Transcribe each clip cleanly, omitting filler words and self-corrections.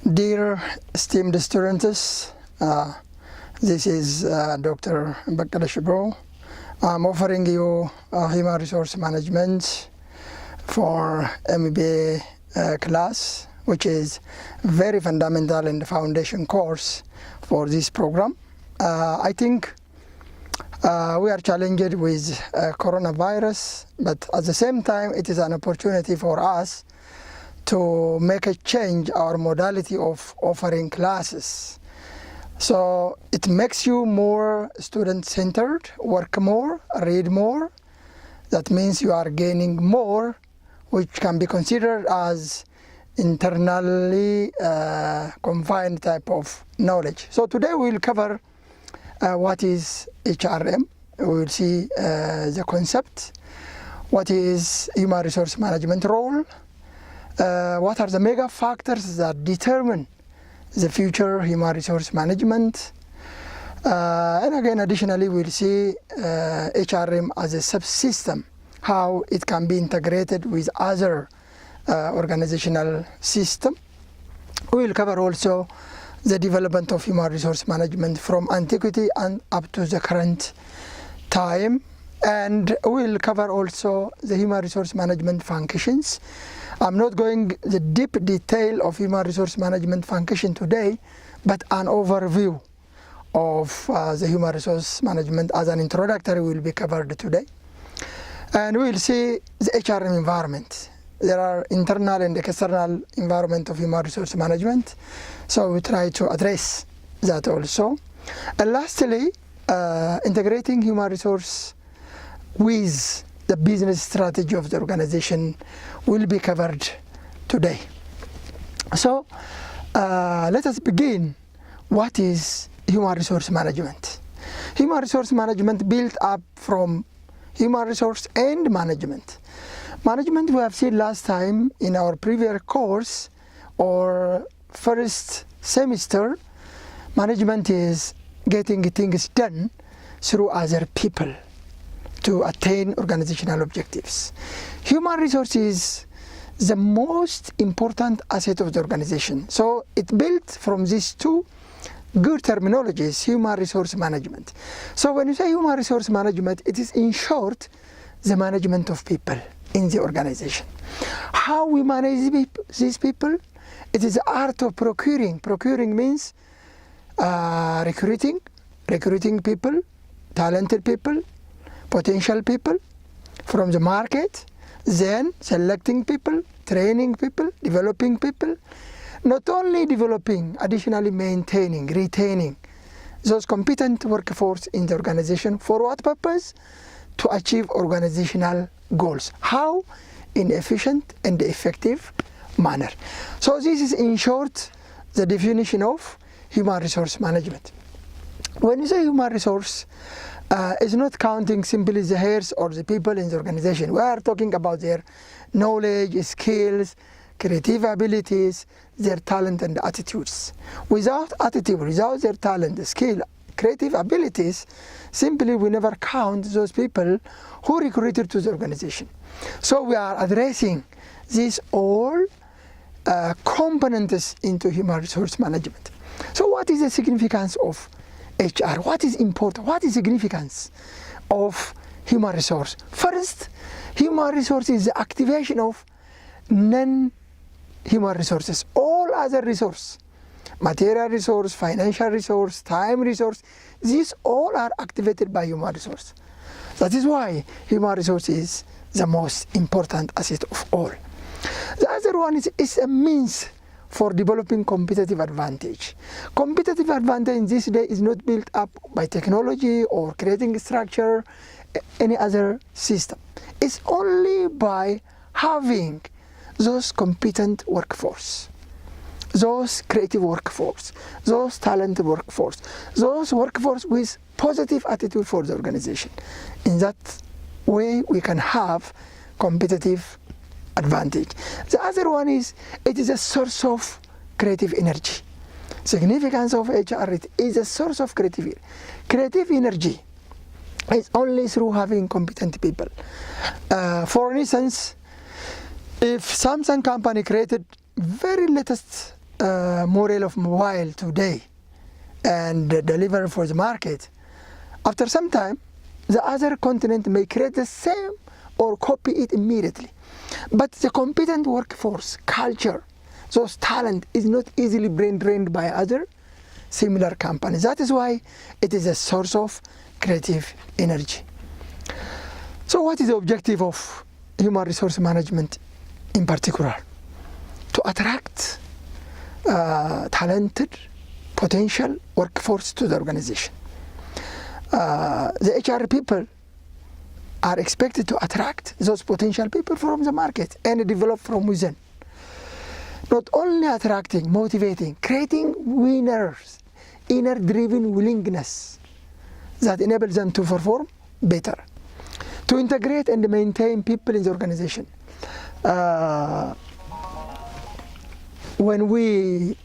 Dear esteemed students, this is Dr. Bakala Shibro. I'm offering you Human Resource Management for MBA class, which is very fundamental in the foundation course for this program. I think we are challenged with coronavirus, but at the same time, it is an opportunity for us to make a change our modality of offering classes. So it makes you more student-centered, work more, read more. That means you are gaining more, which can be considered as internally confined type of knowledge. So today we will cover what is HRM. We will see the concept, what is human resource management role, what are the mega factors that determine the future human resource management, and again additionally we'll see HRM as a subsystem, how it can be integrated with other organizational system. We will cover also the development of human resource management from antiquity and up to the current time, and we will cover also the human resource management functions. I'm not going the deep detail of human resource management function today, but an overview of the human resource management as an introductory will be covered today. And we'll see the HRM environment. There are internal and external environment of human resource management, so we try to address that also. And lastly, integrating human resource with the business strategy of the organization will be covered today. So let us begin. What is human resource management? Human resource management built up from human resource and management. Management we have seen last time in our previous course or first semester. Management is getting things done through other people to attain organizational objectives. Human resources is the most important asset of the organization. So it built from these two good terminologies, human resource management. So when you say human resource management, it is in short the management of people in the organization. How we manage these people? It is the art of procuring. Procuring means recruiting people, talented people, potential people from the market, then selecting people, training people, developing people. Not only developing, additionally maintaining, retaining those competent workforce in the organization. For what purpose? To achieve organizational goals. How? In efficient and effective manner. So this is in short the definition of human resource management. When you say human resource, it's not counting simply the hairs or the people in the organization. We are talking about their knowledge, skills, creative abilities, their talent and attitudes. Without attitude, without their talent, skill, creative abilities, simply we never count those people who recruited to the organization. So we are addressing these all components into human resource management. So what is the significance of HR? What is important? What is significance of human resource? First, human resource is the activation of non-human resources. All other resources, material resource, financial resource, time resource, these all are activated by human resource. That is why human resource is the most important asset of all. The other one is a means for developing competitive advantage. Competitive advantage in this day is not built up by technology or creating structure, any other system. It's only by having those competent workforce, those creative workforce, those talented workforce, those workforce with positive attitude for the organization. In that way we can have competitive advantage. The other one is, it is a source of creative energy. Significance of HR is a source of creative energy. It's only through having competent people. For instance, if Samsung company created very latest model of mobile today and deliver for the market, after some time, the other continent may create the same or copy it immediately. But the competent workforce, culture, those talent is not easily brain drained by other similar companies. That is why it is a source of creative energy. So what is the objective of human resource management in particular? To attract talented, potential workforce to the organization. The HR people are expected to attract those potential people from the market and develop from within. Not only attracting, motivating, creating winners, inner-driven willingness that enables them to perform better, to integrate and maintain people in the organization. When we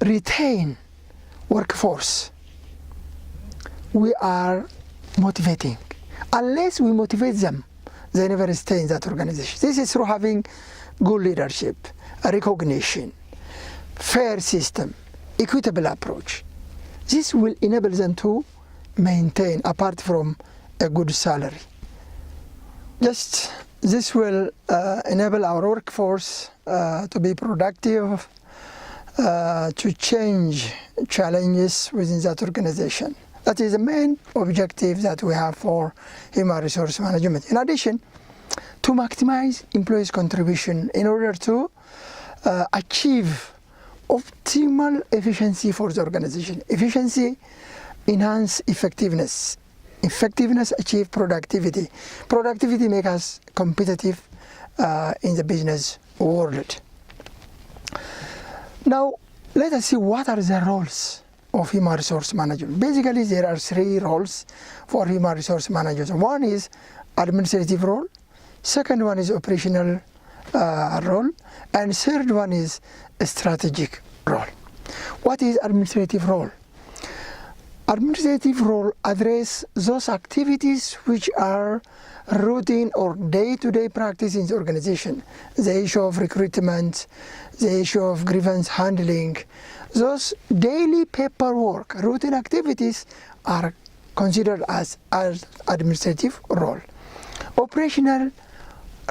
retain workforce, we are motivating. Unless we motivate them, they never stay in that organization. This is through having good leadership, recognition, fair system, equitable approach. This will enable them to maintain apart from a good salary. Just this will enable our workforce to be productive, to change challenges within that organization. That is the main objective that we have for human resource management. In addition, to maximize employees' contribution in order to achieve optimal efficiency for the organization. Efficiency enhance effectiveness. Effectiveness achieve productivity. Productivity makes us competitive in the business world. Now, let us see what are the roles of human resource management. Basically, there are three roles for human resource managers. One is administrative role, second one is operational role, and third one is a strategic role. What is administrative role? Administrative role address those activities which are routine or day-to-day practice in the organization. The issue of recruitment, the issue of grievance handling, those daily paperwork, routine activities are considered as administrative role. Operational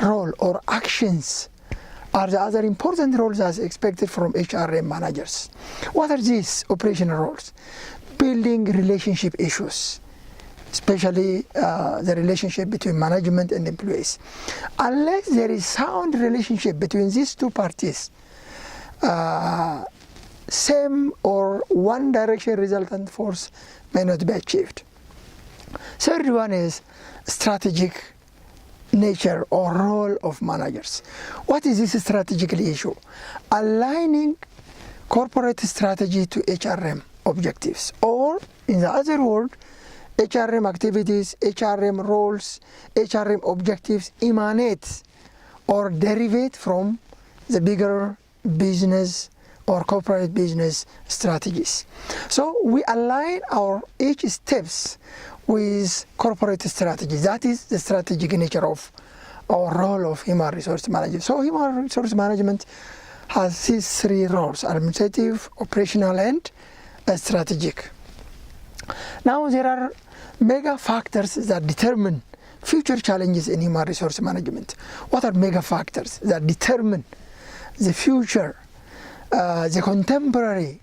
role or actions are the other important roles as expected from HRM managers. What are these operational roles? Building relationship issues, especially the relationship between management and employees. Unless there is sound relationship between these two parties, same or one direction resultant force may not be achieved. Third one is strategic nature or role of managers. What is this strategic issue? Aligning corporate strategy to HRM objectives, or in the other word, HRM activities, HRM roles, HRM objectives emanate or derive from the bigger business or corporate business strategies. So we align our each steps with corporate strategy. That is the strategic nature of our role of human resource management. So human resource management has these three roles: administrative, operational, and strategic. Now there are mega factors that determine future challenges in human resource management. What are mega factors that determine the future, the contemporary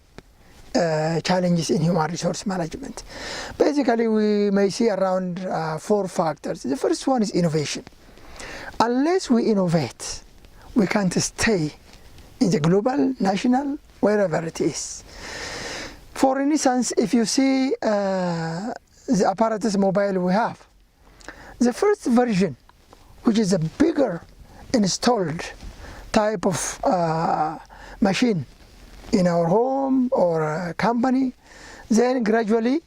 challenges in human resource management? Basically, we may see around 4 factors. The first one is innovation. Unless we innovate, we can't stay in the global, national, wherever it is. For instance, if you see the apparatus mobile we have, the first version, which is a bigger installed type of machine in our home or company, then gradually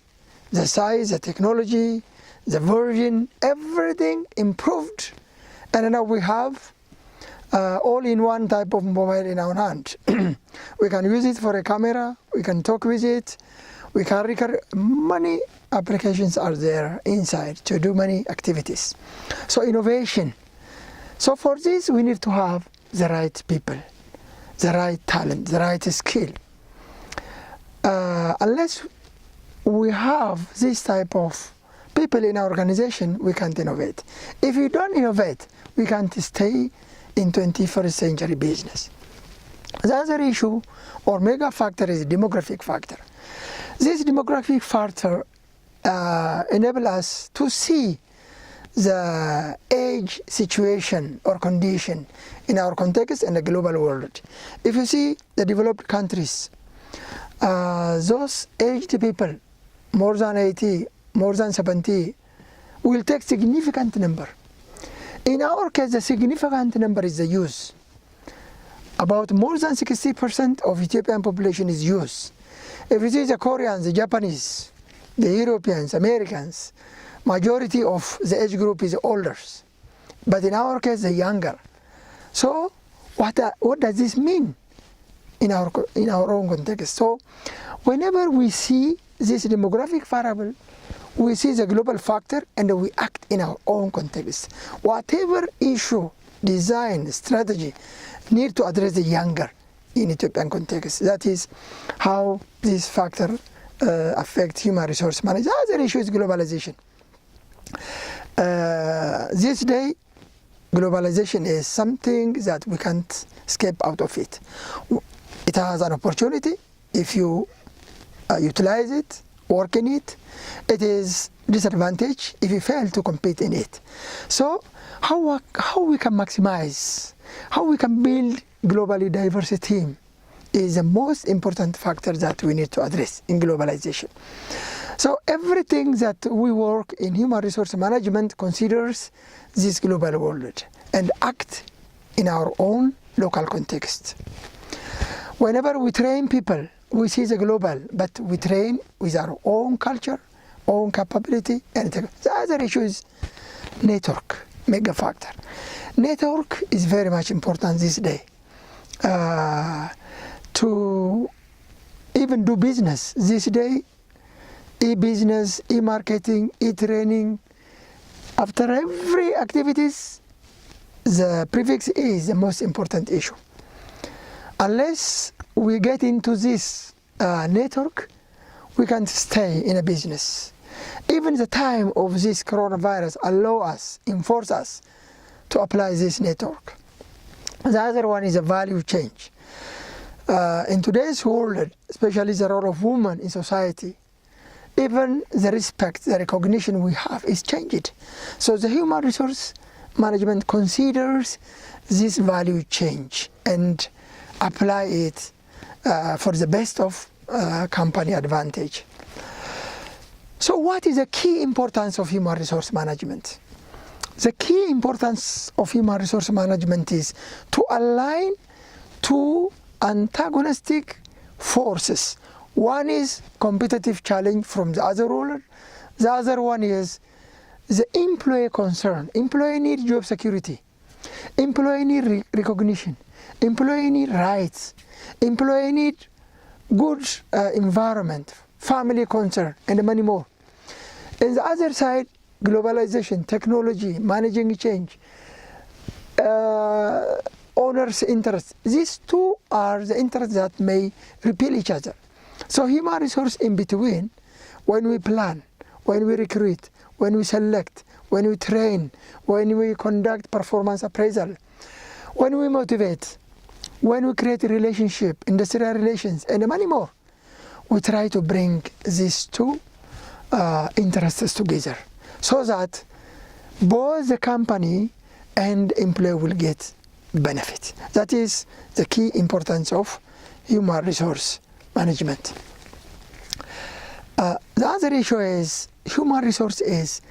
the size, the technology, the version, everything improved, and now we have all-in-one type of mobile in our hand. We can use it for a camera, we can talk with it, we can record. Many applications are there inside to do many activities. So innovation. So for this we need to have the right people, the right talent, the right skill. Unless we have this type of people in our organization, we can't innovate. If we don't innovate, we can't stay in 21st century business. The other issue or mega factor is demographic factor. This demographic factor enable us to see the age situation or condition in our context and the global world. If you see the developed countries, those aged people, more than 80, more than 70, will take significant number. In our case, the significant number is the youth. About more than 60% of Ethiopian population is youth. If you see the Koreans, the Japanese, the Europeans, Americans, majority of the age group is older. But in our case, the younger. So what does this mean in our own context? So whenever we see this demographic variable, we see the global factor and we act in our own context. Whatever issue, design, strategy need to address the younger in Ethiopian context. That is how this factor affect human resource management. The other issue is globalization. This day, globalization is something that we can't escape out of it. It has an opportunity if you utilize it, work in it. It is disadvantage if you fail to compete in it. So how we can maximize, how we can build globally diverse team is the most important factor that we need to address in globalization. So everything that we work in human resource management considers this global world and act in our own local context. Whenever we train people, we see the global, but we train with our own culture, own capability, and the other issue is network, mega factor. Network is very much important this day. To even do business this day, e-business, e-marketing, e-training, after every activities, the prefix E is the most important issue. Unless we get into this network, we can't stay in a business. Even the time of this coronavirus allow us, enforce us to apply this network. The other one is a value change. In today's world, especially the role of women in society, even the respect, the recognition we have is changed. So the human resource management considers this value change and apply it for the best of company advantage. So what is the key importance of human resource management? The key importance of human resource management is to align two antagonistic forces. One is competitive challenge from the other ruler. The other one is the employee concern. Employee need job security. Employee need recognition. Employee need rights. Employee need good environment, family concern, and many more. And the other side, globalization, technology, managing change, owner's interest. These two are the interests that may repel each other. So human resource in between, when we plan, when we recruit, when we select, when we train, when we conduct performance appraisal, when we motivate, when we create a relationship, industrial relations, and many more, we try to bring these two interests together so that both the company and employee will get benefit. That is the key importance of human resource management. The other issue is human resource is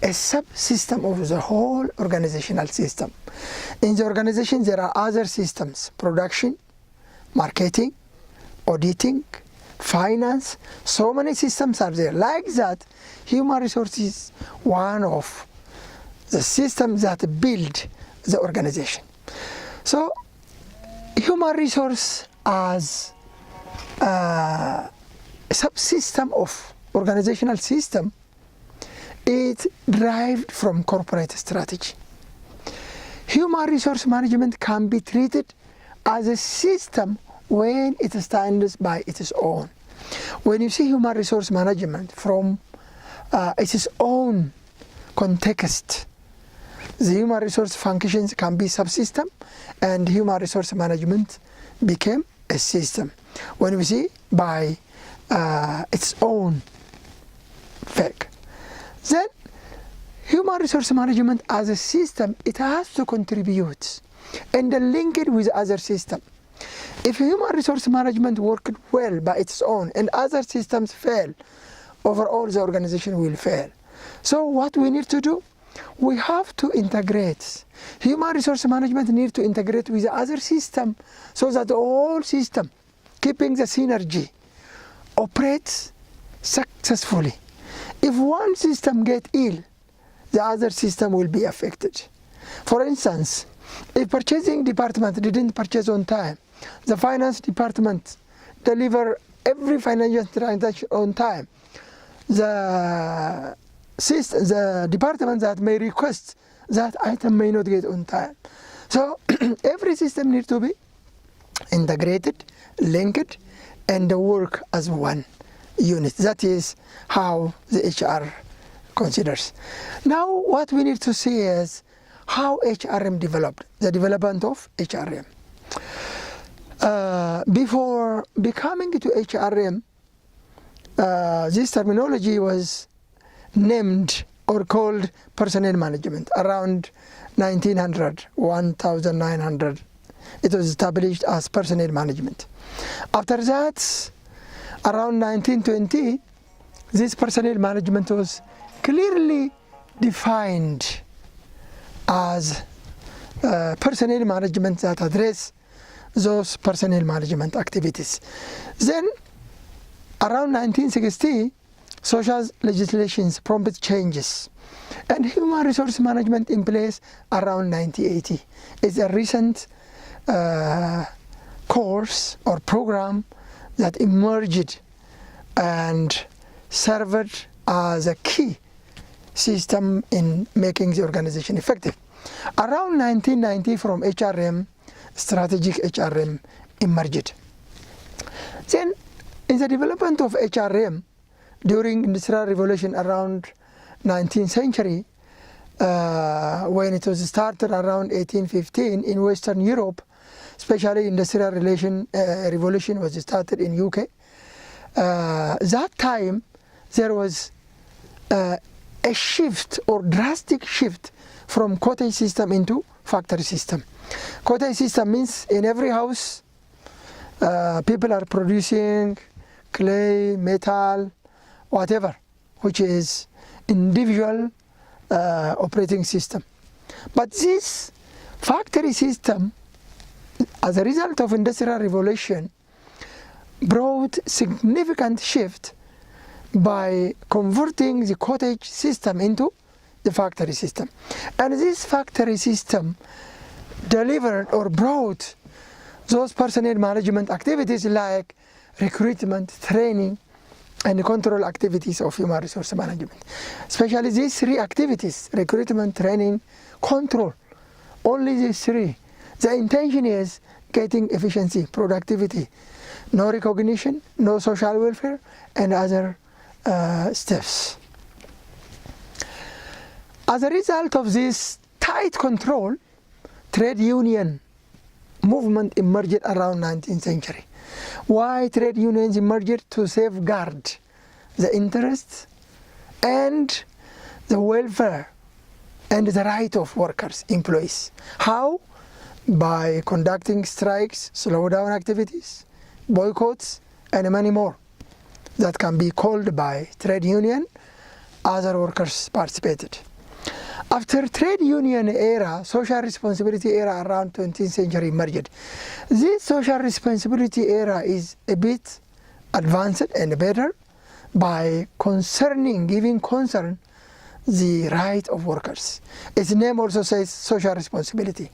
a subsystem of the whole organizational system. In the organization there are other systems: production, marketing, auditing, finance. So many systems are there. Like that, human resource is one of the systems that build the organization. So human resource as a subsystem of organizational system, it derived from corporate strategy. Human resource management can be treated as a system when it stands by its own. When you see human resource management from its own context, the human resource functions can be subsystem, and human resource management became a system. When we see by its own fact, then human resource management as a system, it has to contribute and then link it with other system. If human resource management worked well by its own and other systems fail, overall the organization will fail. So what we need to do? We have to integrate. Human resource management needs to integrate with the other system so that the whole system, keeping the synergy, operates successfully. If one system gets ill, the other system will be affected. For instance, if purchasing department didn't purchase on time, the finance department deliver every financial transaction on time, the department that may request that item may not get on time. So every system needs to be integrated, linked, and work as one unit. That is how the HR considers. Now what we need to see is how HRM developed, the development of HRM. Before becoming to HRM, this terminology was named or called personnel management around 1900. It was established as personnel management. After that, around 1920, this personnel management was clearly defined as personnel management that address those personnel management activities. Then, around 1960, social legislations prompted changes, and human resource management in place around 1980. It's a recent course or program that emerged and served as a key system in making the organization effective. Around 1990, from HRM, strategic HRM emerged. Then, in the development of HRM, during Industrial Revolution around 19th century, when it was started around 1815 in Western Europe, especially Industrial Revolution was started in UK. That time there was a shift or drastic shift from cottage system into factory system. Cottage system means in every house people are producing clay, metal, whatever, which is individual operating system. But this factory system, as a result of Industrial Revolution, brought significant shift by converting the cottage system into the factory system. And this factory system delivered or brought those personnel management activities like recruitment, training, and control activities of human resource management. Especially these three activities, recruitment, training, control, only these three. The intention is getting efficiency, productivity, no recognition, no social welfare, and other steps. As a result of this tight control, trade union movement emerged around 19th century. Why trade unions emerged? To safeguard the interests and the welfare and the right of workers, employees. How? By conducting strikes, slow down activities, boycotts, and many more that can be called by trade union. Other workers participated. After trade union era, social responsibility era around 20th century emerged. This social responsibility era is a bit advanced and better by giving concern the right of workers. Its name also says social responsibility.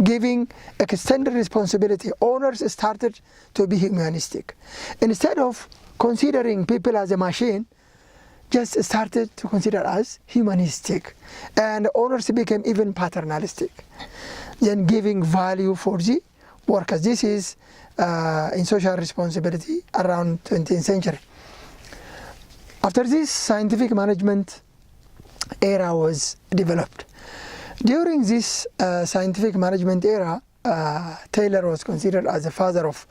Giving extended responsibility, owners started to be humanistic. Instead of considering people as a machine, just started to consider as humanistic, and owners became even paternalistic. Then giving value for the workers. This is in social responsibility around 20th century. After this, scientific management era was developed. During this scientific management era, Taylor was considered as the father of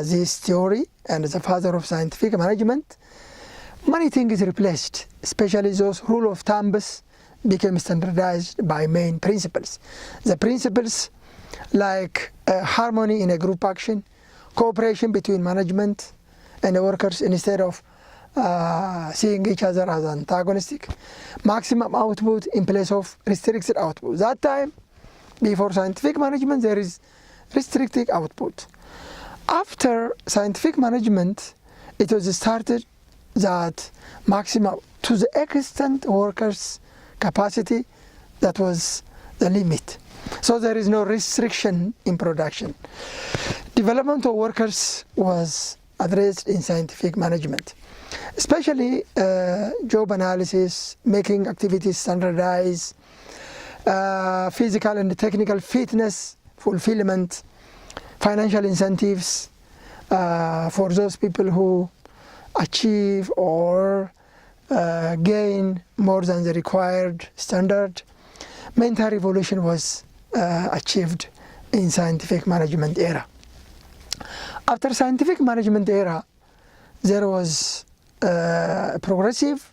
this theory and as the father of scientific management. Many things replaced, especially those rule of thumbs became standardized by main principles. The principles like harmony in a group action, cooperation between management and the workers instead of seeing each other as antagonistic, maximum output in place of restricted output. That time, before scientific management, there is restricted output. After scientific management, it was started that maximum to the extent workers' capacity, that was the limit. So there is no restriction in production. Development of workers was addressed in scientific management, especially job analysis, making activities standardized, physical and technical fitness, fulfillment, financial incentives for those people who achieve or gain more than the required standard. Mental revolution was achieved in scientific management era. After scientific management era, there was a progressive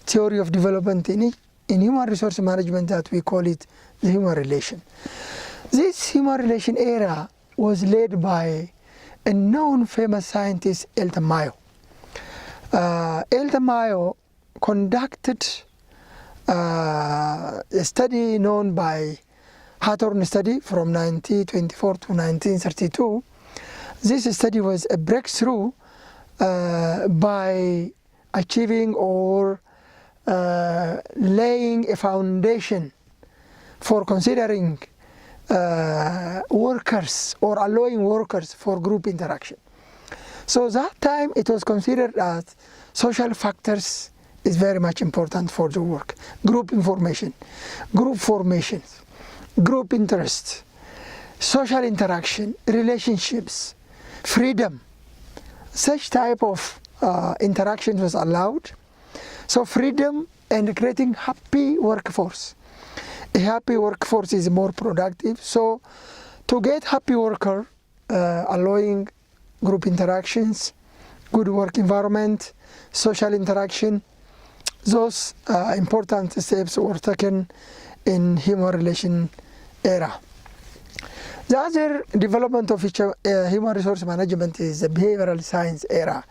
theory of development in human resource management that we call it the human relation. This human relation era was led by a known famous scientist, Elton Mayo. Elton Mayo conducted a study known by Hawthorne study from 1924 to 1932. This study was a breakthrough by achieving or laying a foundation for considering workers or allowing workers for group interaction. So that time it was considered that social factors is very much important for the work. Group information, group formations, group interest, social interaction, relationships, freedom. Such type of interaction was allowed. So freedom and creating happy workforce. A happy workforce is more productive. So to get happy worker, allowing group interactions, good work environment, social interaction, those important steps were taken in human relation era. The other development of human resource management is the behavioral science era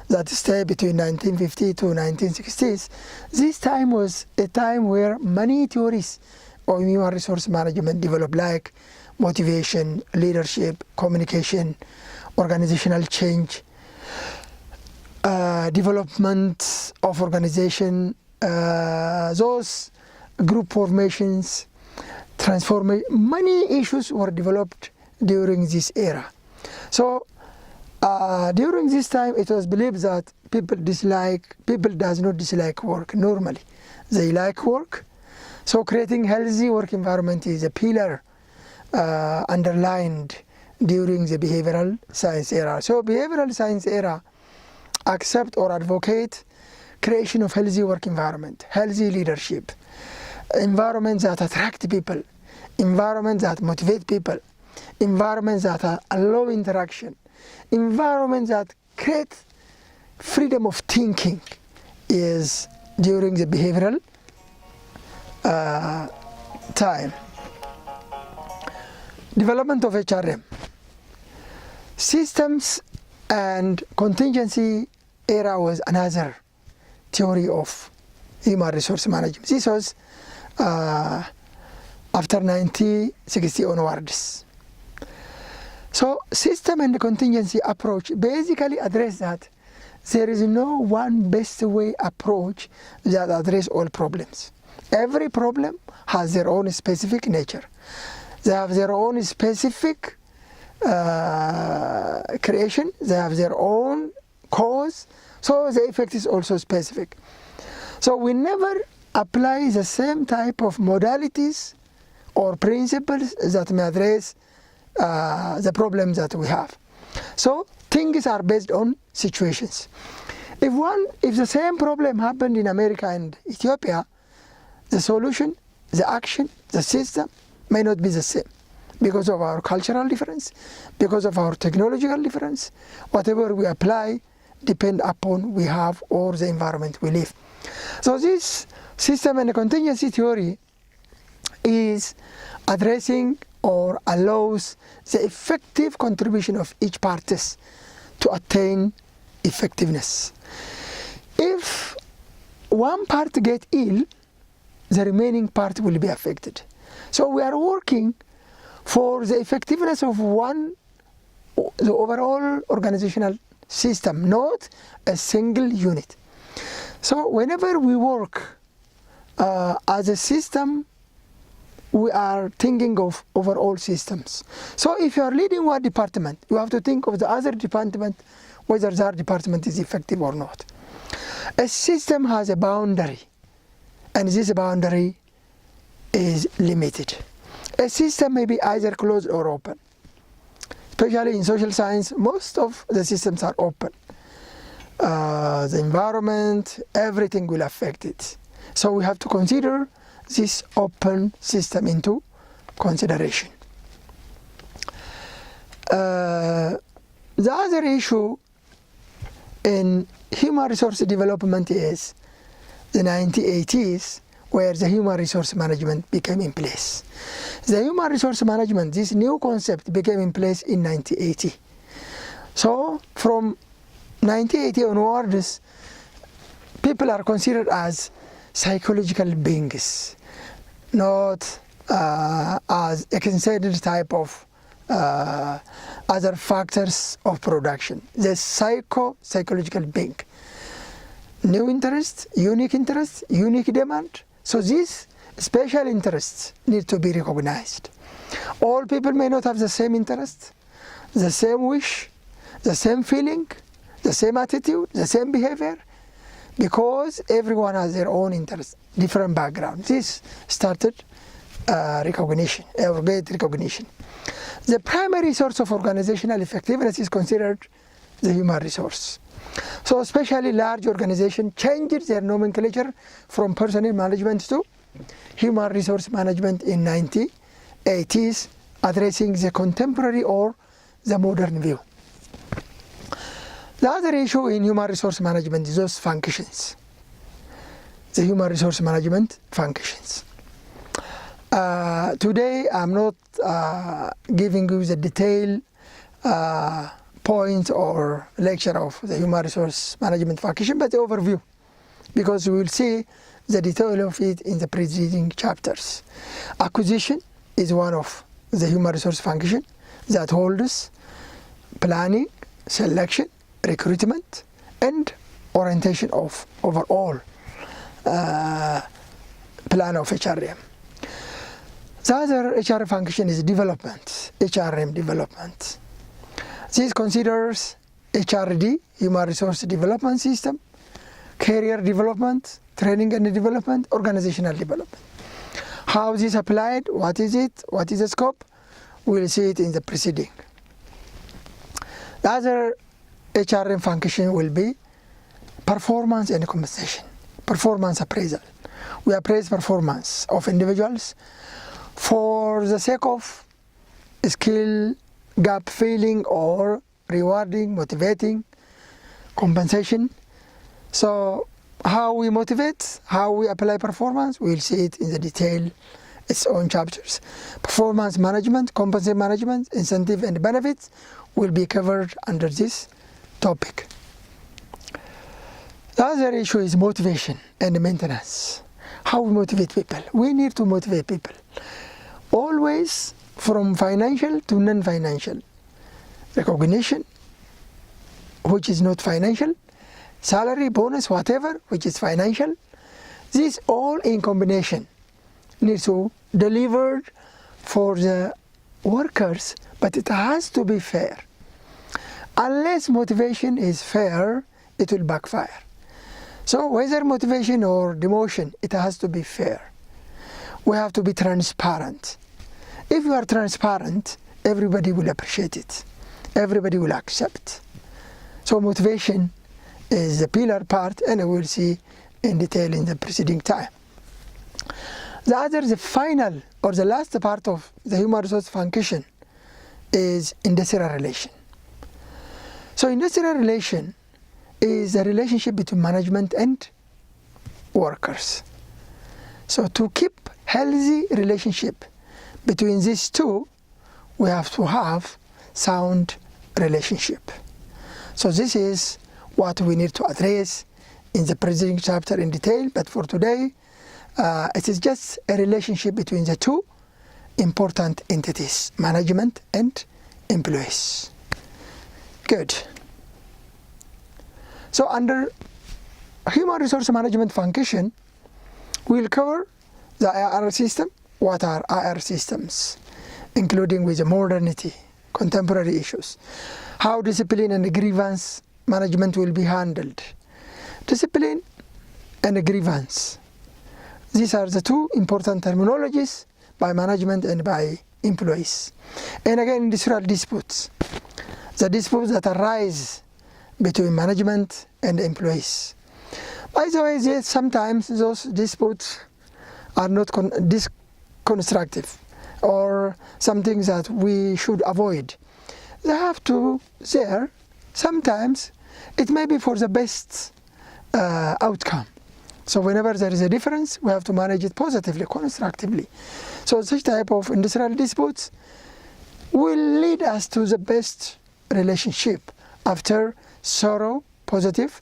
that stayed between 1950 to 1960s. This time was a time where many theories of human resource management developed, like motivation, leadership, communication, organizational change, development of organization, those group formations, transformation. Many issues were developed during this era. So during this time, it was believed that people does not dislike work normally. They like work. So creating healthy work environment is a pillar underlined during the behavioral science era. So behavioral science era accept or advocate creation of healthy work environment, healthy leadership, environments that attract people, environments that motivate people, environments that allow interaction, environments that create freedom of thinking is during the behavioral time. Development of HRM. Systems and contingency era was another theory of human resource management. This was after 1960 onwards. So system and contingency approach basically address that there is no one best way approach that address all problems. Every problem has their own specific nature. They have their own specific creation. They have their own cause. So the effect is also specific. So we never apply the same type of modalities or principles that may address the problems that we have. So things are based on situations. If the same problem happened in America and Ethiopia, the solution, the action, the system may not be the same because of our cultural difference, because of our technological difference. Whatever we apply depend upon we have or the environment we live. So this system and contingency theory is addressing or allows the effective contribution of each parties to attain effectiveness. If one part get ill, the remaining part will be affected. So we are working for the effectiveness of the overall organizational system, not a single unit. So whenever we work as a system, we are thinking of overall systems. So if you are leading one department, you have to think of the other department, whether that department is effective or not. A system has a boundary, and this boundary is limited. A system may be either closed or open. Especially in social science, most of the systems are open. The environment, everything will affect it. So we have to consider this open system into consideration. The other issue in human resource development is the 1980s, where the human resource management became in place. The human resource management, this new concept, became in place in 1980. So from 1980 onwards, people are considered as psychological beings, not as a considered type of other factors of production. The psychological being. New interest, unique demand. So these special interests need to be recognized. All people may not have the same interest, the same wish, the same feeling, the same attitude, the same behavior, because everyone has their own interest, different background. This started recognition, or great recognition. The primary source of organizational effectiveness is considered the human resource. So especially large organizations changed their nomenclature from personnel management to human resource management in 1980s, addressing the contemporary or the modern view. The other issue in human resource management is those functions, the human resource management functions. Today I'm not giving you the detailed point or lecture of the human resource management function, but the overview, because we will see the detail of it in the preceding chapters. Acquisition is one of the human resource function that holds planning, selection, recruitment, and orientation of overall plan of HRM. The other HR function is development, HRM development. This considers HRD, Human Resource Development System, career development, training and development, organizational development. How this applied, what is it, what is the scope, we'll see it in the preceding. The other HRM function will be performance and compensation, performance appraisal. We appraise performance of individuals for the sake of skill gap filling or rewarding, motivating, compensation. So how we motivate, how we apply performance, we'll see it in the detail, its own chapters. Performance management, compensation management, incentive and benefits will be covered under this topic. The other issue is motivation and maintenance. How we motivate people. We need to motivate people. Always from financial to non-financial. Recognition, which is not financial. Salary, bonus, whatever, which is financial. This all in combination needs to be delivered for the workers, but it has to be fair. Unless motivation is fair, it will backfire. So whether motivation or demotion, it has to be fair. We have to be transparent. If you are transparent, everybody will appreciate it. Everybody will accept. So motivation is the pillar part, and we'll see in detail in the preceding time. The final or the last part of the human resource function is industrial relation. So industrial relation is a relationship between management and workers. So to keep healthy relationship between these two, we have to have sound relationship. So this is what we need to address in the preceding chapter in detail, but for today, it is just a relationship between the two important entities, management and employees. Good. So under human resource management function, we'll cover the IR system. What are IR systems? Including with the modernity, contemporary issues. How discipline and grievance management will be handled. Discipline and grievance. These are the two important terminologies by management and by employees. And again, industrial disputes. The disputes that arise between management and employees. By the way, yes, sometimes those disputes are not constructive or something that we should avoid. They have to there. Sometimes it may be for the best outcome. So whenever there is a difference, we have to manage it positively, constructively. So such type of industrial disputes will lead us to the best relationship after thorough, positive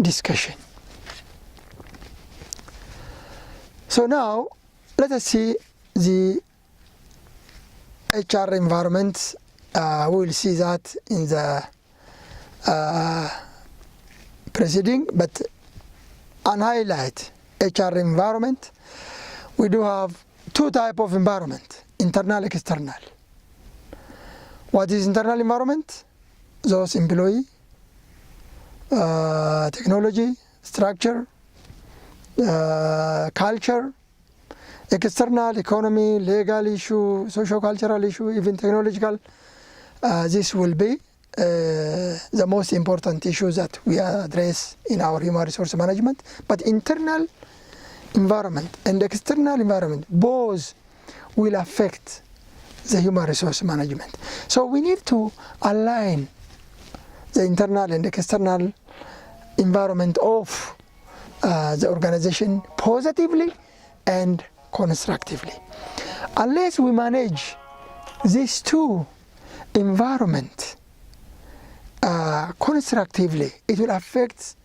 discussion. So now, let us see the HR environment. We will see that in the preceding, but on highlight HR environment, we do have two types of environment, internal, external. What is internal environment? Those employee, technology, structure, culture, external, economy, legal issue, socio-cultural issue, even technological. This will be the most important issues that we address in our human resource management. But internal environment and external environment, both will affect the human resource management. So we need to align the internal and external environment of the organization positively and constructively. Unless we manage these two environments constructively, it will affect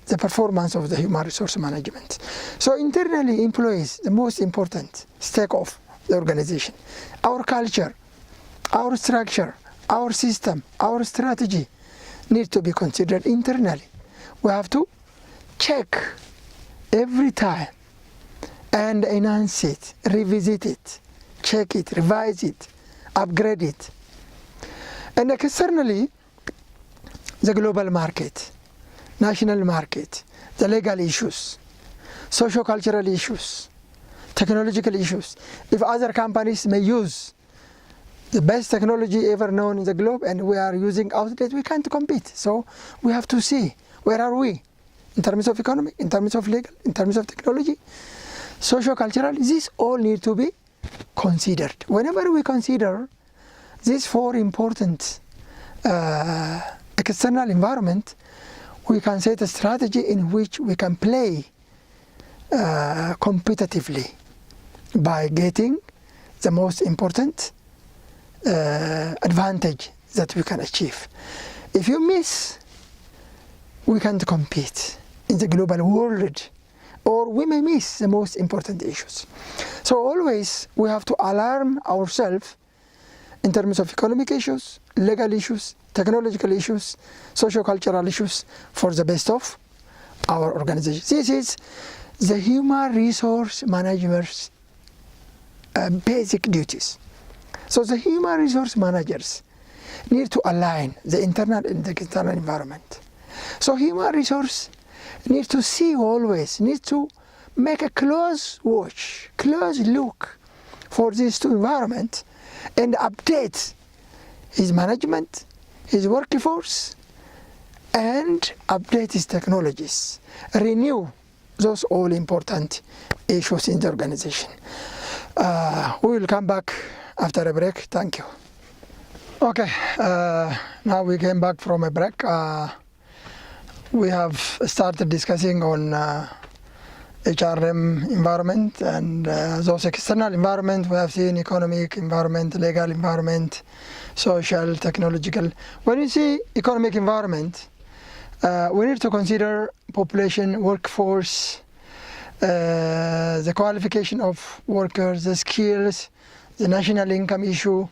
the performance of the human resource management. So internally, employees, the most important stake of the organization. Our culture, our structure, our system, our strategy need to be considered internally. We have to check every time and enhance it, revisit it, check it, revise it, upgrade it. And externally, the global market, national market, the legal issues, socio-cultural issues, technological issues. If other companies may use the best technology ever known in the globe and we are using outlet, we can't compete. So we have to see where are we in terms of economy, in terms of legal, in terms of technology, socio-cultural. These all need to be considered. Whenever we consider these four important external environment, we can set a strategy in which we can play competitively by getting the most important advantage that we can achieve. If you miss, we can't compete in the global world, or we may miss the most important issues. So always we have to alarm ourselves in terms of economic issues, legal issues, technological issues, socio-cultural issues for the best of our organization. This is the human resource manager's basic duties. So the human resource managers need to align the internal and the external environment. So human resource need to see always, need to make a close watch, close look for these two environments and update his management, his workforce, and update his technologies, renew those all important issues in the organization. We will come back after a break. Thank you. Okay, now we came back from a break. We have started discussing on HRM environment and those external environment. We have seen economic environment, legal environment, social, technological. When you see economic environment, we need to consider population, workforce, the qualification of workers, the skills, the national income issue,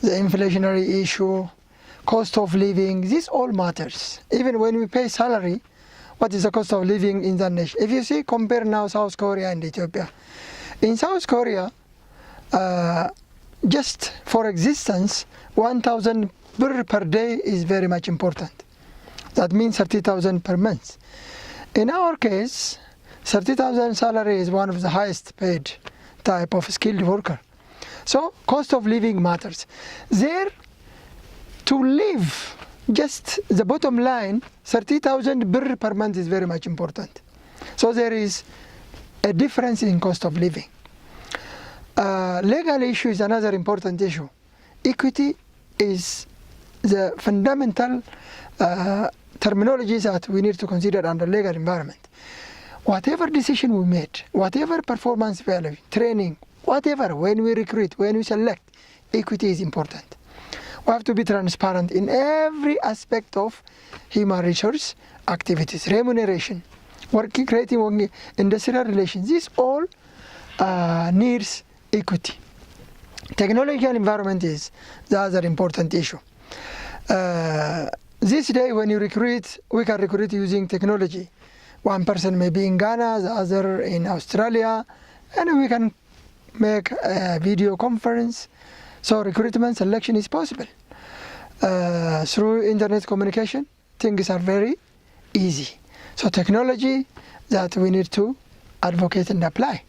the inflationary issue, cost of living. This all matters. Even when we pay salary, what is the cost of living in the nation? If you see, compare now South Korea and Ethiopia. In South Korea, just for existence, 1,000 birr per day is very much important. That means 30,000 per month. In our case, 30,000 salary is one of the highest paid type of skilled worker. So cost of living matters. There, to live, just the bottom line, 30,000 birr per month is very much important. So there is a difference in cost of living. Legal issue is another important issue. Equity is the fundamental terminology that we need to consider under legal environment. Whatever decision we made, whatever performance value, training, whatever, when we recruit, when we select, equity is important. We have to be transparent in every aspect of human resource activities, remuneration, working, creating industrial relations. This all needs equity. Technological environment is the other important issue. This day when you recruit, we can recruit using technology. One person may be in Ghana, the other in Australia, and we can make a video conference. So recruitment selection is possible. Through internet communication, things are very easy. So technology that we need to advocate and apply.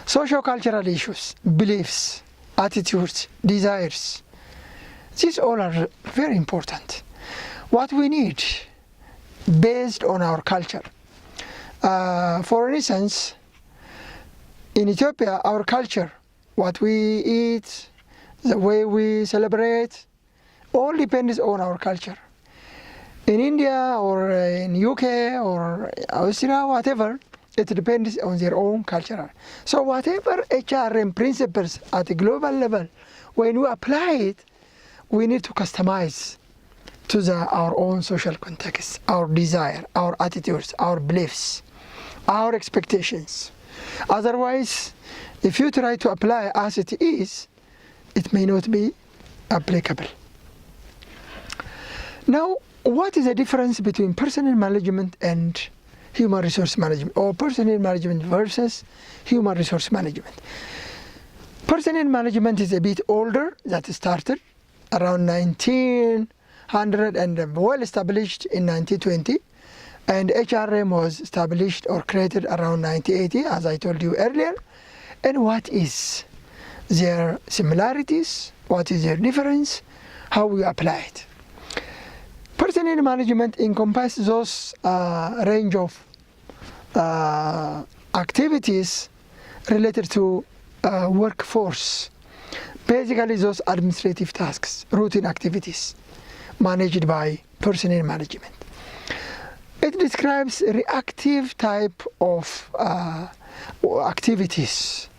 Socio-cultural issues, beliefs, attitudes, desires. These all are very important. What we need based on our culture. For instance, in Ethiopia, our culture, what we eat, the way we celebrate, all depends on our culture. In India or in UK or Austria, whatever, it depends on their own culture. So whatever HRM principles at a global level, when we apply it, we need to customize to our own social context, our desire, our attitudes, our beliefs, our expectations. Otherwise, if you try to apply as it is, it may not be applicable. Now, what is the difference between personnel management and human resource management, or personnel management versus human resource management? Personnel management is a bit older, that started around 1900 and well established in 1920. And HRM was established or created around 1980, as I told you earlier. And what is their similarities? What is their difference? How we apply it? Personnel management encompasses those range of activities related to workforce. Basically, those administrative tasks, routine activities managed by personnel management. It describes reactive type of activities,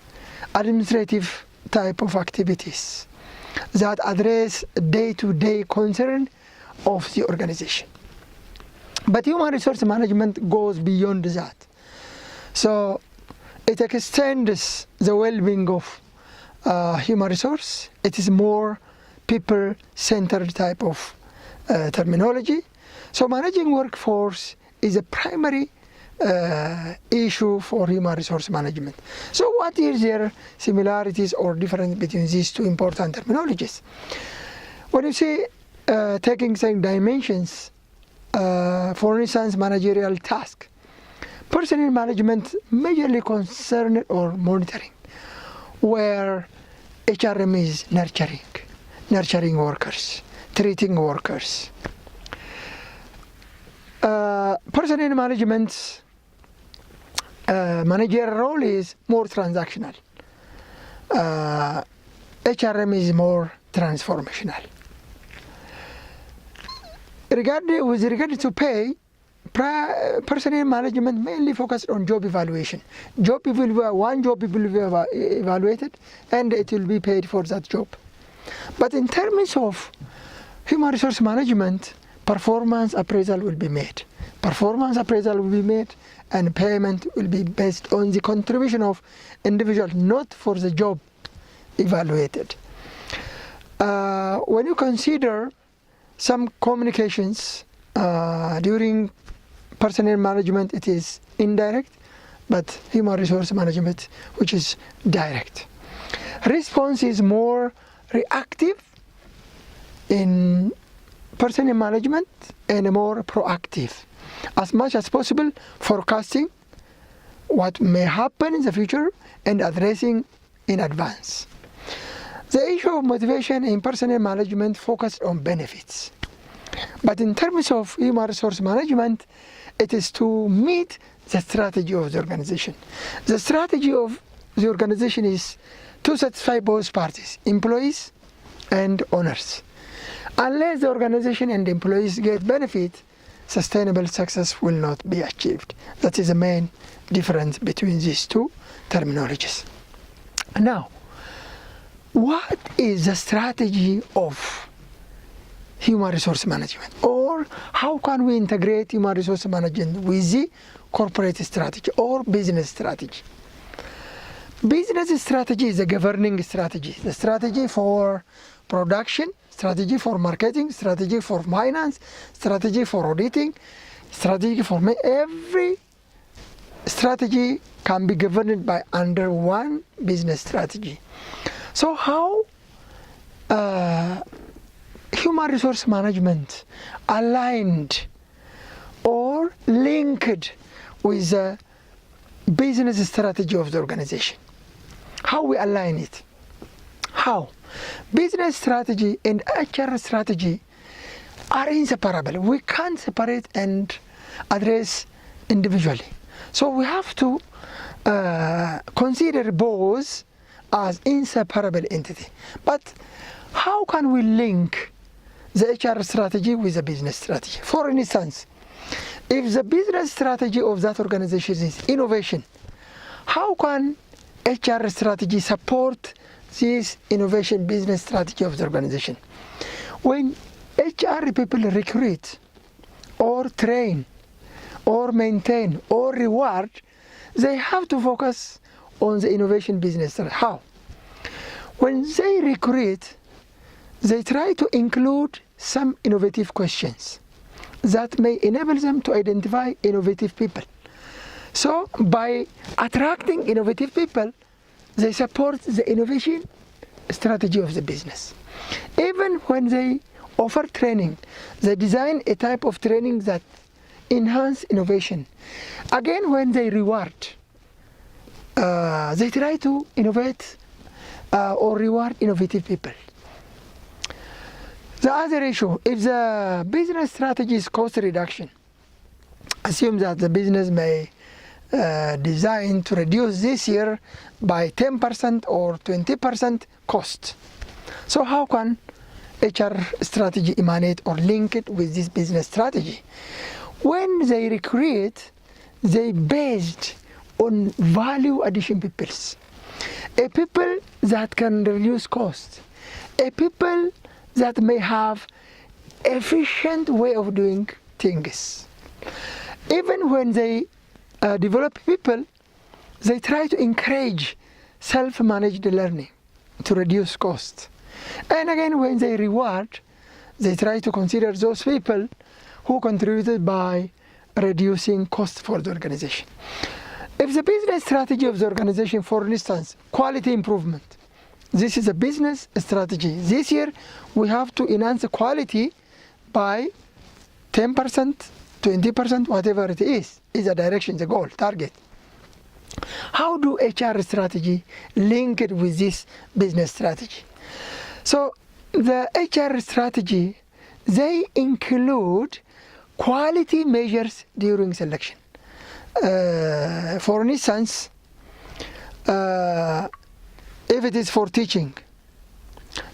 administrative type of activities that address day-to-day concern of the organization. But human resource management goes beyond that. So it extends the well-being of human resource. It is more people-centered type of terminology. So managing workforce is a primary issue for human resource management. So what is their similarities or difference between these two important terminologies? When you say taking some dimensions, for instance, managerial task, personnel management majorly concerned or monitoring, where HRM is nurturing, nurturing workers, treating workers. Personnel management managerial role is more transactional. HRM is more transformational. With regard to pay, personnel management mainly focused on job evaluation. One job will be evaluated and it will be paid for that job. But in terms of human resource management, performance appraisal will be made. Performance appraisal will be made and payment will be based on the contribution of individual, not for the job evaluated. When you consider some communications during personnel management, it is indirect, but human resource management, which is direct. Response is more reactive in personnel management and more proactive. As much as possible, forecasting what may happen in the future and addressing in advance. The issue of motivation in personnel management focused on benefits. But in terms of human resource management, it is to meet the strategy of the organization. The strategy of the organization is to satisfy both parties, employees and owners. Unless the organization and the employees get benefit, sustainable success will not be achieved. That is the main difference between these two terminologies. Now, what is the strategy of human resource management? Or how can we integrate human resource management with the corporate strategy or business strategy? Business strategy is a governing strategy. The strategy for production, strategy for marketing, strategy for finance, strategy for auditing, strategy for every strategy can be governed by under one business strategy. So how human resource management aligned or linked with the business strategy of the organization? How we align it? How? Business strategy and HR strategy are inseparable. We can't separate and address individually. So we have to consider both as inseparable entity. But how can we link the HR strategy with the business strategy? For instance, if the business strategy of that organization is innovation, how can HR strategy support this innovation business strategy of the organization? When HR people recruit or train or maintain or reward, they have to focus on the innovation business strategy. How? When they recruit, they try to include some innovative questions that may enable them to identify innovative people. So by attracting innovative people, they support the innovation strategy of the business. Even when they offer training, they design a type of training that enhance innovation. Again, when they reward, they try to innovate or reward innovative people. The other issue, if the business strategy is cost reduction, assume that the business may design to reduce this year by 10% or 20% cost. So how can HR strategy emanate or link it with this business strategy? When they recruit, they based on value addition peoples. A people that can reduce cost. A people that may have efficient way of doing things. Even when they develop people, they try to encourage self-managed learning to reduce cost. And again, when they reward, they try to consider those people who contributed by reducing cost for the organization. If the business strategy of the organization, for instance, quality improvement, this is a business strategy. This year, we have to enhance the quality by 10%, 20%, whatever it is a direction, the goal, target. How do HR strategy link it with this business strategy? So the HR strategy, they include quality measures during selection. For instance, if it is for teaching,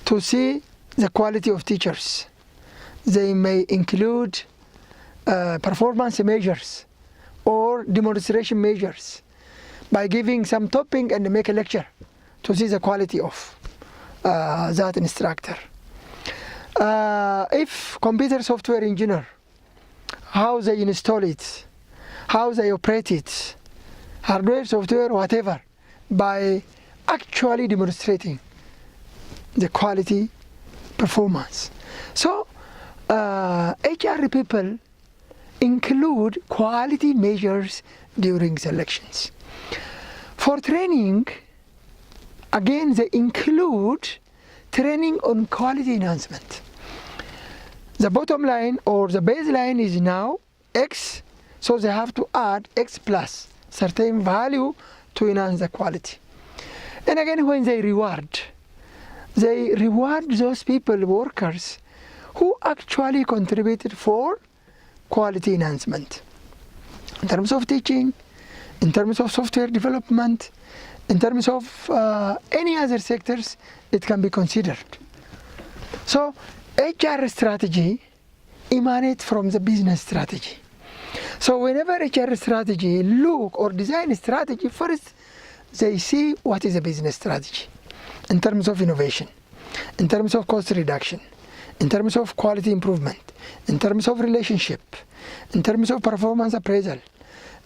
to see the quality of teachers, they may include performance measures or demonstration measures by giving some topic and make a lecture to see the quality of that instructor. If computer software engineer, how they install it, how they operate it, hardware, software, whatever, by actually demonstrating the quality performance. So HR people include quality measures during selections. For training, again, they include training on quality enhancement. The bottom line or the baseline is now X, so they have to add X plus certain value to enhance the quality. And again, when they reward those people, workers, who actually contributed for quality enhancement. In terms of teaching, in terms of software development, in terms of any other sectors, it can be considered. So HR strategy emanates from the business strategy. So whenever HR strategy look or design strategy, first they see what is a business strategy in terms of innovation, in terms of cost reduction, in terms of quality improvement, in terms of relationship, in terms of performance appraisal,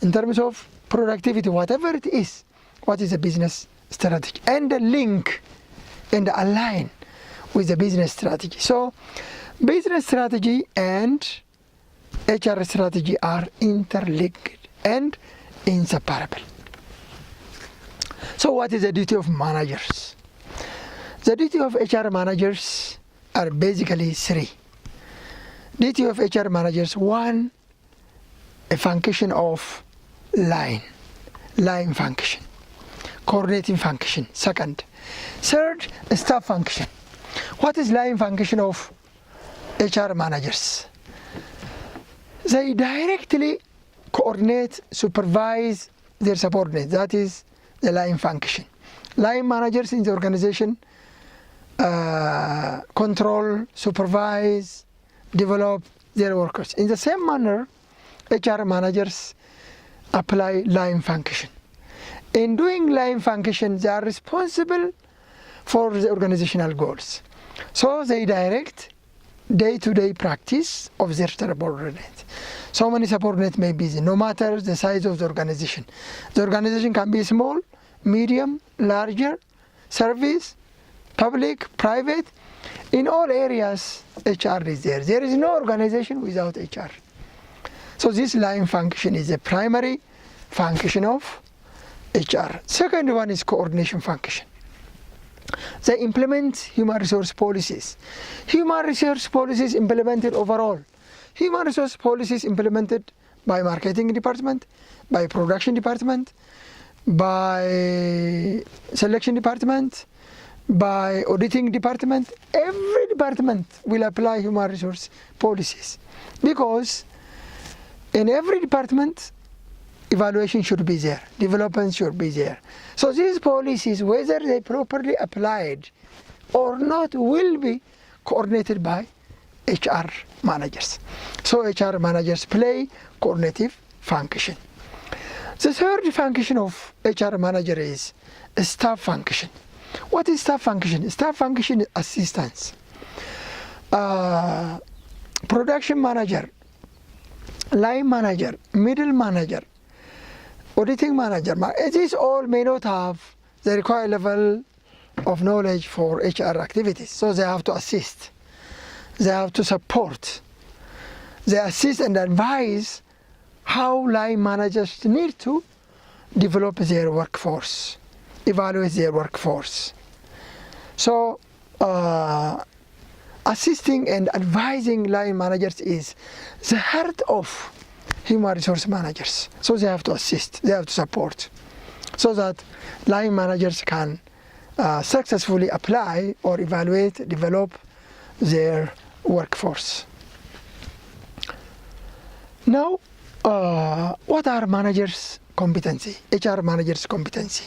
in terms of productivity, whatever it is, what is a business strategy, and the link and align with the business strategy. So business strategy and HR strategy are interlinked and inseparable. So what is the duty of managers? The duty of HR managers are basically three. Duty of HR managers: one, a function of line function, coordinating function. Second, third, staff function. What is line function of HR managers? They directly coordinate, supervise their subordinates. That is the line function. Line managers in the organization control, supervise, develop their workers. In the same manner, HR managers apply line function. In doing line function, they are responsible for the organizational goals. So they direct day-to-day practice of their subordinate. So many subordinates may be, no matter the size of the organization. The organization can be small, medium, larger, service, public, private. In all areas, HR is there. There is no organization without HR. So this line function is a primary function of HR. Second one is coordination function. They implement human resource policies. Human resource policies implemented overall. Human resource policies implemented by marketing department, by production department, by selection department, by auditing department. Every department will apply human resource policies, because in every department, evaluation should be there, development should be there. So these policies, whether they properly applied or not, will be coordinated by HR managers. So HR managers play coordinative function. The third function of HR manager is staff function. What is staff function? Staff function is assistance. Production manager, line manager, middle manager, auditing manager, these all may not have the required level of knowledge for HR activities. So they have to assist. They have to support. They assist and advise how line managers need to develop their workforce, evaluate their workforce. So assisting and advising line managers is the heart of human resource managers. So they have to assist, they have to support, so that line managers can successfully apply or evaluate, develop their workforce. Now, what are managers' competency? HR managers' competency.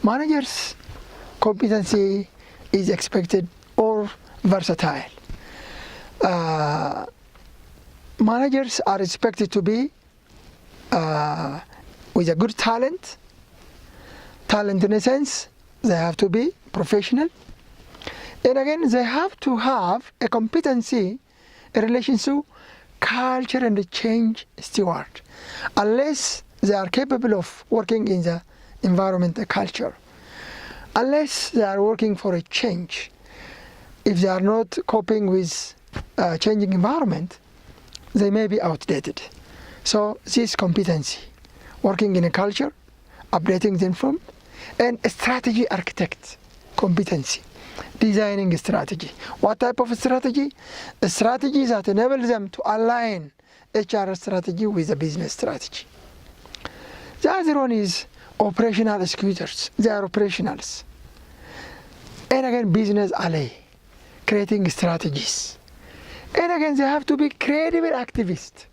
Managers' competency is expected or versatile. Managers are expected to be with a good talent. Talent in a sense, they have to be professional. And again, they have to have a competency in relation to culture and change steward. Unless they are capable of working in the environment, the culture, unless they are working for a change, if they are not coping with changing environment, they may be outdated. So this competency, working in a culture, updating the informed, and a strategy architect competency, designing a strategy. What type of strategy? A strategy that enables them to align HR strategy with a business strategy. The other one is operational executors. They are operationals. And again, business ally, creating strategies. And again, they have to be credible activists.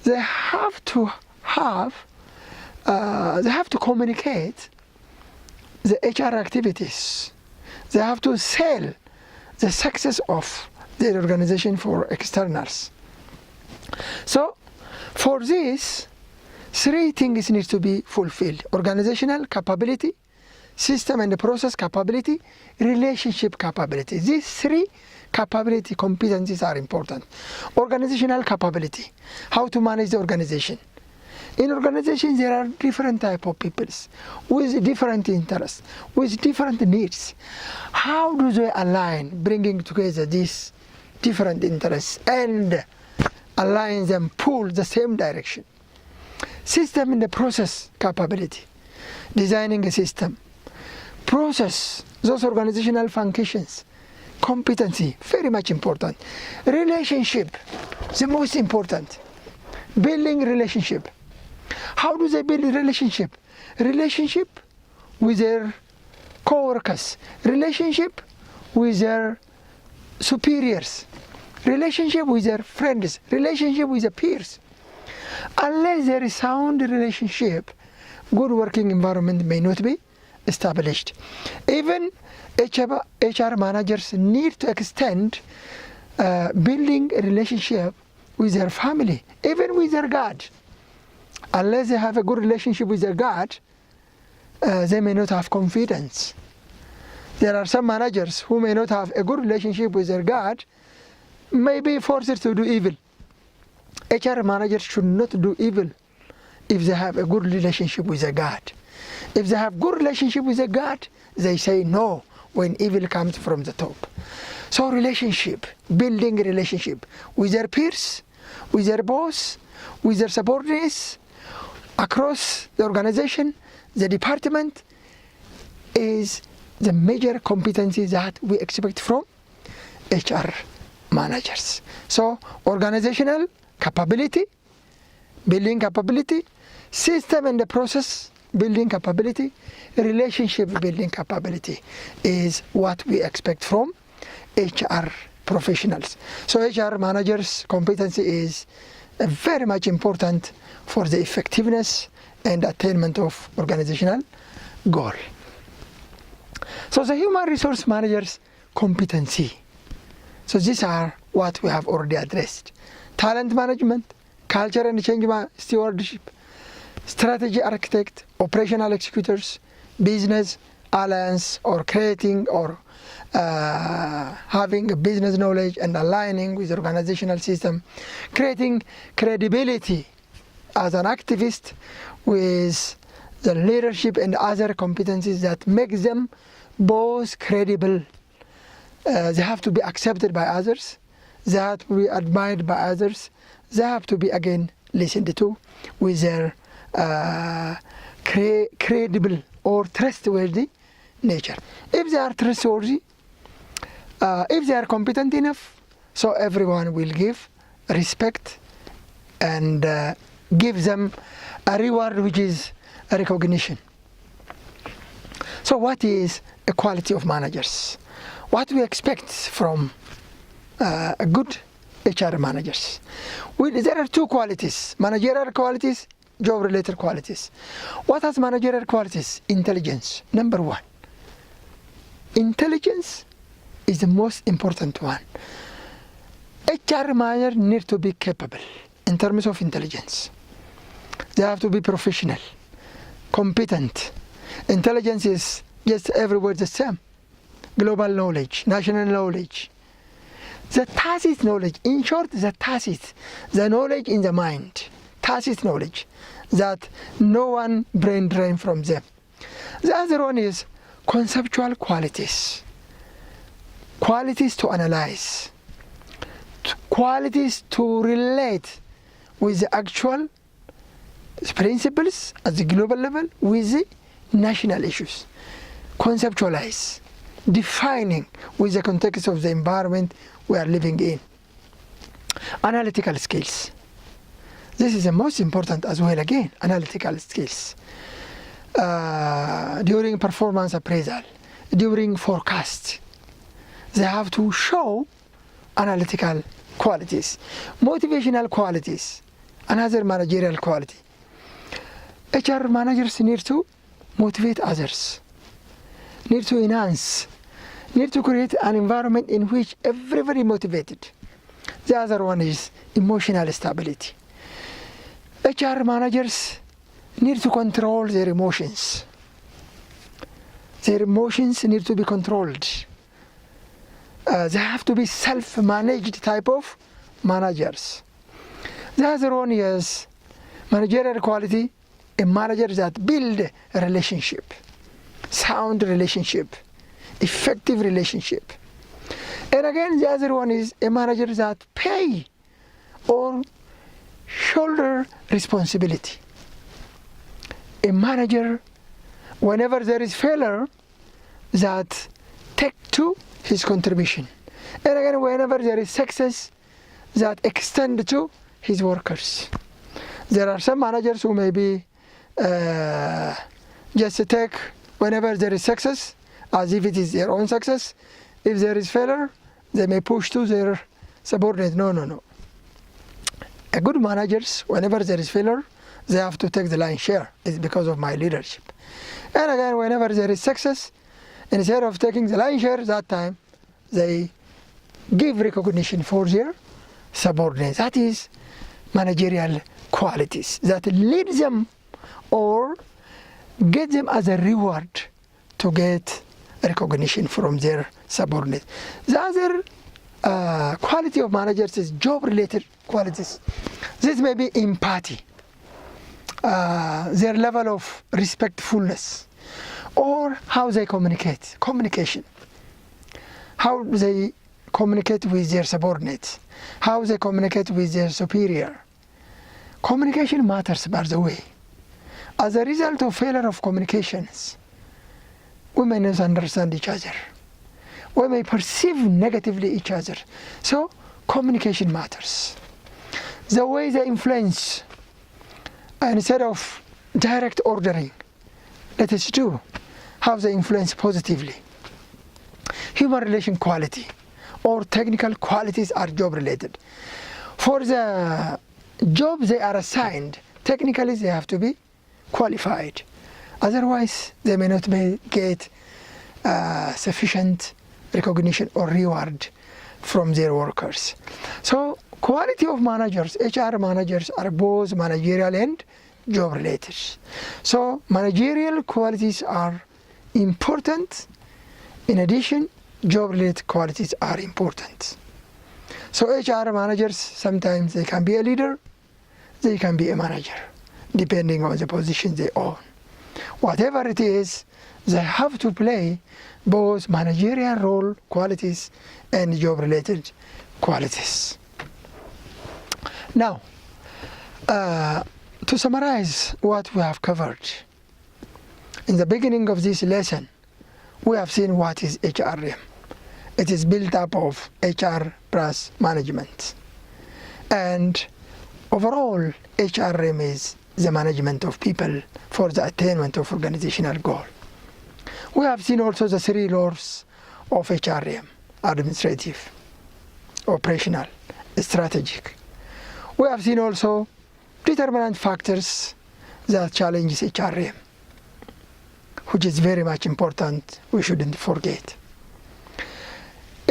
They have to communicate the HR activities. They have to sell the success of their organization for externals. So, for this, three things need to be fulfilled: organizational capability, system and process capability, relationship capability. These three capability competencies are important. Organizational capability, how to manage the organization. In organizations, there are different type of peoples with different interests, with different needs. How do they align, bringing together these different interests and align them, pull the same direction? System and the process capability, designing a system. Process, those organizational functions, competency, very much important. Relationship, the most important. Building relationship. How do they build a relationship? Relationship with their co-workers, relationship with their superiors, relationship with their friends, relationship with their peers. Unless there is sound relationship, good working environment may not be established. Even HR managers need to extend building a relationship with their family, even with their God. Unless they have a good relationship with their God, they may not have confidence. There are some managers who may not have a good relationship with their God, may be forced to do evil. HR managers should not do evil if they have a good relationship with their God. If they have good relationship with their God, they say no when evil comes from the top. So relationship, building a relationship with their peers, with their boss, with their subordinates, across the organization, the department, is the major competency that we expect from HR managers. So organizational capability, building capability, system and the process building capability, relationship building capability is what we expect from HR professionals. So HR managers' competency is very much important for the effectiveness and attainment of organizational goal. So the human resource managers' competency. So these are what we have already addressed: talent management, culture and change stewardship, strategy architect, operational executors, business alliance, or creating or having a business knowledge and aligning with the organizational system, creating credibility as an activist with the leadership and other competencies that make them both credible. They have to be accepted by others, they have to be admired by others, they have to be again listened to with their credible or trustworthy nature. If they are trustworthy, if they are competent enough, so everyone will give respect and give them a reward, which is a recognition. So what is a quality of managers? what we expect from a good HR managers. There are two qualities: managerial qualities, job-related qualities. What are managerial qualities? Intelligence, number one. Intelligence is the most important one. HR manager need to be capable in terms of intelligence. They have to be professional, competent. Intelligence is just everywhere the same. Global knowledge, national knowledge. The tacit knowledge, in short, the knowledge in the mind, tacit knowledge, that no one brain drain from them. The other one is conceptual qualities, qualities to analyze, qualities to relate with the actual principles at the global level with the national issues, conceptualize, defining with the context of the environment we are living in. Analytical skills. This is the most important as well, again, analytical skills. During performance appraisal, during forecast, they have to show analytical qualities. Motivational qualities, another managerial quality. HR managers need to motivate others, need to enhance, need to create an environment in which everybody motivated. The other one is emotional stability. HR managers need to control their emotions. Their emotions need to be controlled. They have to be self-managed type of managers. The other one is managerial quality, a manager that build a relationship, sound relationship, effective relationship. And again, the other one is a manager that pay or shoulder responsibility. A manager, whenever there is failure, that take to his contribution. And again, whenever there is success, that extend to his workers. There are some managers who may be just take whenever there is success as if it is their own success. If there is failure, they may push to their subordinates. No. A good managers, whenever there is failure, they have to take the lion's share. It's because of my leadership. And again, whenever there is success, instead of taking the lion's share, that time they give recognition for their subordinates. That is managerial qualities that lead them or get them as a reward to get recognition from their subordinates. The other quality of managers is job-related qualities. This may be empathy, their level of respectfulness, or how they communicate, communication, how they communicate with their subordinates, how they communicate with their superior. Communication matters, by the way. As a result of failure of communications, we may misunderstand each other. We may perceive negatively each other. So communication matters. The way they influence, instead of direct ordering, let us do how they influence positively. Human relation quality or technical qualities are job related. For the job they are assigned, technically they have to be qualified. Otherwise, they may not get sufficient recognition or reward from their workers. So, quality of managers, HR managers, are both managerial and job related. So, managerial qualities are important. In addition, job related qualities are important. So, HR managers, sometimes they can be a leader, they can be a manager, depending on the position they own. Whatever it is, they have to play both managerial role qualities and job-related qualities. Now, to summarize what we have covered, in the beginning of this lesson, we have seen what is HRM. It is built up of HR plus management. And overall, HRM is the management of people for the attainment of organizational goal. We have seen also the three laws of HRM: administrative, operational, strategic. We have seen also determinant factors that challenges HRM, which is very much important, we shouldn't forget.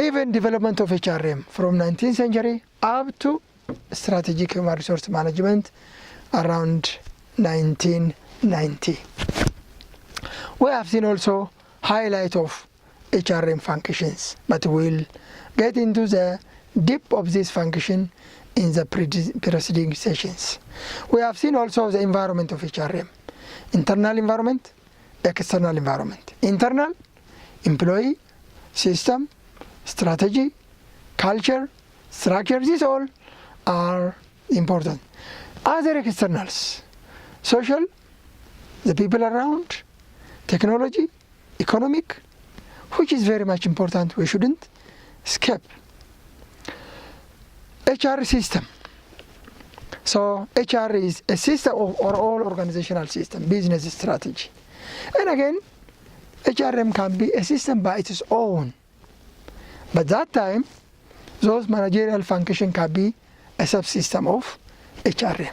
Even development of HRM from 19th century up to strategic human resource management around 1990. We have seen also highlight of HRM functions, but we'll get into the depth of this function in the preceding sessions. We have seen also the environment of HRM: internal environment, external environment. Internal, employee, system, strategy, culture, structure, these all are important. Other externals: social, the people around, technology, economic, which is very much important, we shouldn't skip. HR system. So HR is a system of all organizational system, business strategy. And again, HRM can be a system by its own. But that time, those managerial functions can be a subsystem of HRM.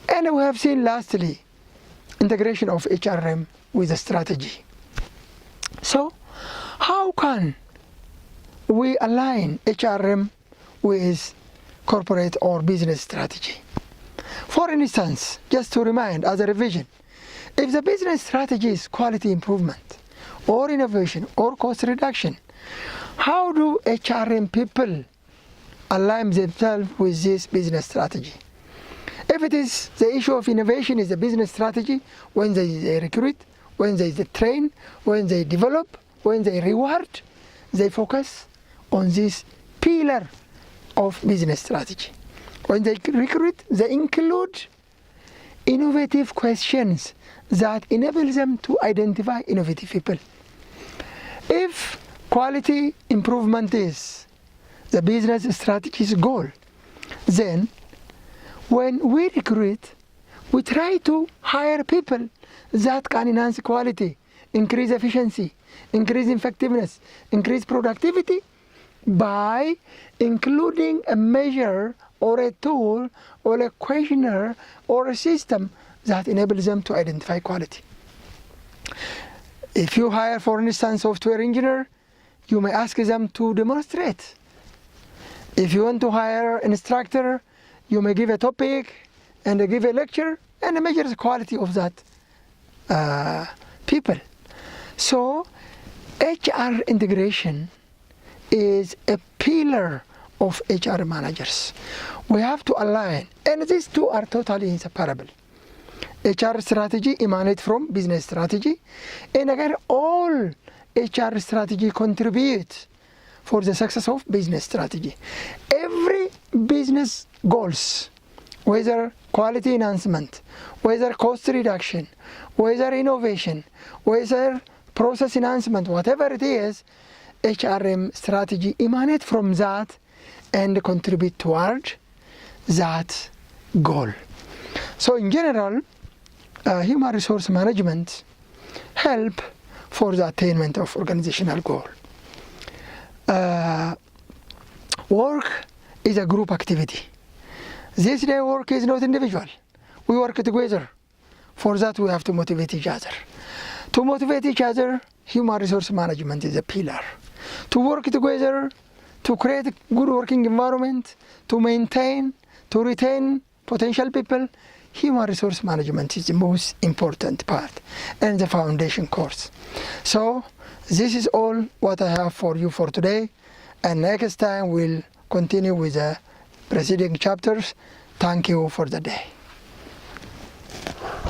And we have seen lastly, integration of HRM with a strategy. So how can we align HRM with corporate or business strategy? For instance, just to remind as a revision, if the business strategy is quality improvement or innovation or cost reduction, how do HRM people align themselves with this business strategy? If it is the issue of innovation is the business strategy, when they recruit, when they train, when they develop, when they reward, they focus on this pillar of business strategy. When they recruit, they include innovative questions that enable them to identify innovative people. If quality improvement is the business strategy's goal, then when we recruit, we try to hire people that can enhance quality, increase efficiency, increase effectiveness, increase productivity by including a measure or a tool or a questionnaire or a system that enables them to identify quality. If you hire, for instance, software engineer, you may ask them to demonstrate. If you want to hire an instructor, you may give a topic and give a lecture and measure the quality of that people. So HR integration is a pillar of HR managers. We have to align, and these two are totally inseparable. HR strategy emanates from business strategy, and again, all HR strategy contributes for the success of business strategy. Every business goals, whether quality enhancement, whether cost reduction, whether innovation, whether process enhancement, whatever it is, HRM strategy emanate from that and contribute toward that goal. So in general, human resource management help for the attainment of organizational goal. Work is a group activity. This day work is not individual. We work together. For that we have to motivate each other. To motivate each other, human resource management is a pillar. To work together, to create a good working environment, to maintain, to retain potential people, human resource management is the most important part and the foundation course. So this is all what I have for you for today, and next time we'll continue with the preceding chapters. Thank you for the day.